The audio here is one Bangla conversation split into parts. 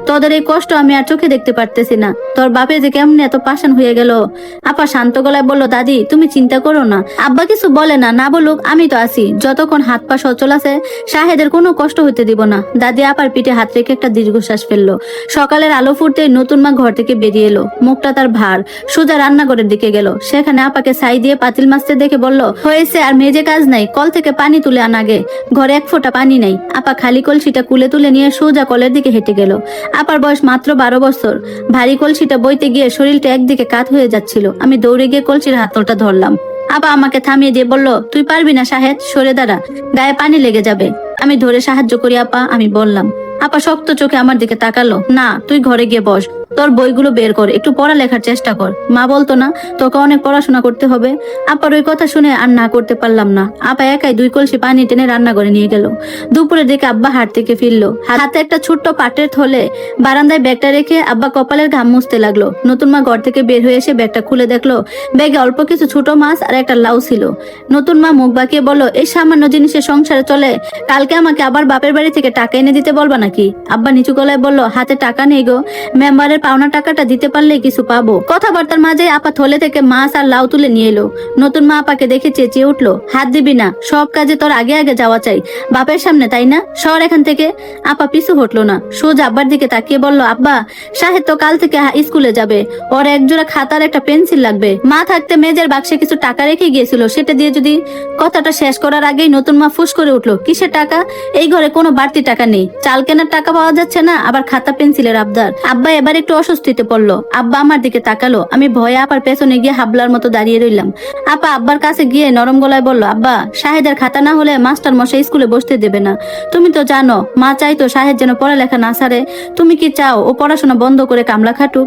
তোদের এই কষ্ট আমি আর চোখে দেখতে পারতেছি না। তোর বাপে যে কেমনে এত পাষাণ হয়ে গেল। আপা শান্ত গলায় বলল, দাদি তুমি চিন্তা করো না। আব্বা কিছু বলে না, না বলুক, আমি তো আছি। যতক্ষণ হাত পা সচল আছে শাহেদের কোনো কষ্ট হইতে দিব না। দাদি আপার পিঠে হাত রেখে একটা দীর্ঘশ্বাস ফেললো। সকালের আলো ফুটতে নতুন মা ঘর থেকে বেরিয়ে এলো। মুখটা তার ভার। সোজা রান্নাঘরের দিকে গেল। সেখানে আপাকে ছাই দিয়ে পাতিল মাছতে দেখে বলল, হয়েছে আর মেজে কাজ নাই, কল থেকে পানি তুলে আনাগে। ঘরে এক ফোঁটা পানি নাই। আপা খালি কলসিটা কুলে তুলে নিয়ে সোজা কলের দিকে হেঁটে গেল। আপার বয়স মাত্র 12 বছর। ভারী কলসিটা বইতে গিয়ে শরীরটা একদিকে কাত হয়ে যাচ্ছিল। আমি দৌড়ে গিয়ে কলসির হাতলটা ধরলাম। আপা আমাকে থামিয়ে দিয়ে বলল, তুই পারবি না শাহেদ, সরে দাঁড়া, গায়ে পানি লেগে যাবে। আমি ধরে সাহায্য করি আপা, আমি বললাম। আপা শক্ত চোখে আমার দিকে তাকালো। না, তুই ঘরে গিয়ে বস, তোর বইগুলো বের কর, একটু পড়ালেখার চেষ্টা কর। মা বলতো না তোকে অনেক পড়াশোনা করতে হবে? আপার ওই কথা শুনে আর না করতে পারলাম না। আপা একাই 2 কলসি পানি টেনে রান্নাঘরে নিয়ে গেল। দুপুরের দিকে আব্বা হাট থেকে ফিরলো। হাতে একটা ছোট্ট পাটের থলে। বারান্দায় ব্যাগটা রেখে আব্বা কপালের ঘাম মুছতে লাগলো। নতুন মা ঘর থেকে বের হয়ে এসে ব্যাগটা খুলে দেখলো ব্যাগে অল্প কিছু ছোট মাছ আর একটা লাউ ছিল। নতুন মা মুখ বাঁকিয়ে বলল, এই সামান্য জিনিসের সংসারে চলে? কালকে আমাকে আবার বাপের বাড়ি থেকে টাকা এনে দিতে বলবা নাকি? আব্বা নিচু গলায় বলল, হাতে টাকা নেই গো, মেম্বারের পাওনা টাকাটা দিতে পারলেই কিছু পাবো। কথাবার্তার মাঝে আপা থলে থেকে মাছ আর লাউ তুলে নিয়ে এলো। নতুন মা আপাকে দেখে চেঁচিয়ে উঠলো, হাত দিবি না, সব কাজে তোর আগে আগে যাওয়া চাই, বাপের সামনে, তাই না? সর এখান থেকে। আপা পিছু হটলো না, সোজা আব্বার দিকে তাকিয়ে বলল, আব্বা শাহেদ তো কাল থেকে স্কুলে যাবে, ওর একজোড়া খাতার একটা পেন্সিল লাগবে। মা থাকতে মেজের বাক্সে কিছু টাকা রেখে গিয়েছিল, সেটা দিয়ে যদি। কথাটা শেষ করার আগেই নতুন মা ফুস করে উঠলো, কিসের টাকা? এই ঘরে কোনো বাড়তি টাকা নেই, চাল কেনার টাকা পাওয়া যাচ্ছে না, আবার খাতা পেন্সিলের আবদার। আব্বা এবার একটু অস্বস্তিতে পড়লো। আব্বা আমার দিকে তাকালো। আমি ভয়ে আপার পেছনে গিয়ে হাবলার মতো দাঁড়িয়ে রইলাম। আপা আব্বার কাছে গিয়ে নরম গলায় বলল, আব্বা শাহেদের খাতা না হলে মাস্টার মশাই স্কুলে বসতে দেবে না। তুমি তো জানো মা চাইতো শাহেদ যেন পড়ালেখা না ছাড়ে। তুমি কি চাও ও পড়াশোনা বন্ধ করে কামলা খাটুক?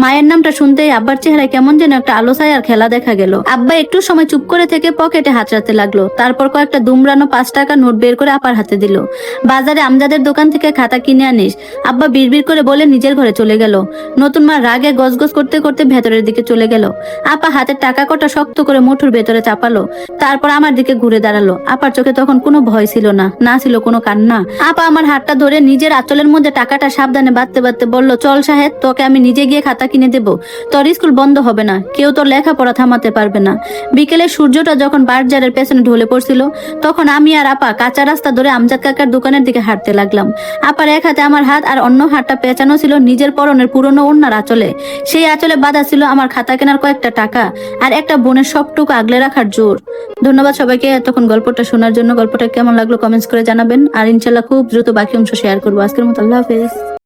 মায়ের নামটা শুনতেই আব্বার চেহারায় কেমন যেন একটা আলো ছায়ার খেলা দেখা গেল। আব্বা একটু সময় চুপ করে থেকে পকেটে হাত রাখতে লাগলো। তারপর কয়েকটা দুমড়ানো 5 টাকা নোট বের করে আপার হাতে দিল। বাজারে আমজাদের দোকান থেকে খাতা কিনে আনিস, আব্বা বিড়বিড় করে বলে নিজের ঘরে চলে গেল। নতুন মা রাগে গজগজ করতে করতে ভেতরের দিকে চলে গেল। আপা হাতের টাকা কটা শক্ত করে মুঠোর ভেতরে চাপালো। তারপর আমার দিকে ঘুরে দাঁড়ালো। আপার চোখে তখন কোনো ভয় ছিল না, না ছিল কোনো কান্না। আপা আমার হাতটা ধরে নিজের আঁচলের মধ্যে টাকাটা সাবধানে বাঁধতে বাঁধতে বলল, চল শাহেদ, তোকে আমি নিজে গিয়ে খাতা কিনে দেব। তোর স্কুল বন্ধ হবে না, কেউ তোর লেখাপড়া থামাতে পারবে না। বিকেলে সূর্যটা যখন বাজারের পেছনে ঢলে পড়ছিল, তখন আমি আর আপা কাঁচা রাস্তা ধরে আমজাদ কাকার দোকানের দিকে হাঁটতে লাগলাম। আপার এক হাতে আমার হাত আর অন্য হাতটা পেঁচানো ছিল নিজের পরনের পুরনো ওড়নার আঁচলে। সেই আঁচলে বাঁধা ছিল আমার খাতা কেনার কয়েকটা টাকা আর একটা বোনের সবটুকু আগলে রাখার জোর। ধন্যবাদ সবাইকে এতক্ষণ গল্পটা শোনার জন্য। গল্পটা কেমন লাগলো কমেন্টস করে জানাবেন, আর ইনশাল্লাহ খুব দ্রুত বাকি অংশ শেয়ার করবো। আজকের মতো আল্লাহ হাফেজ।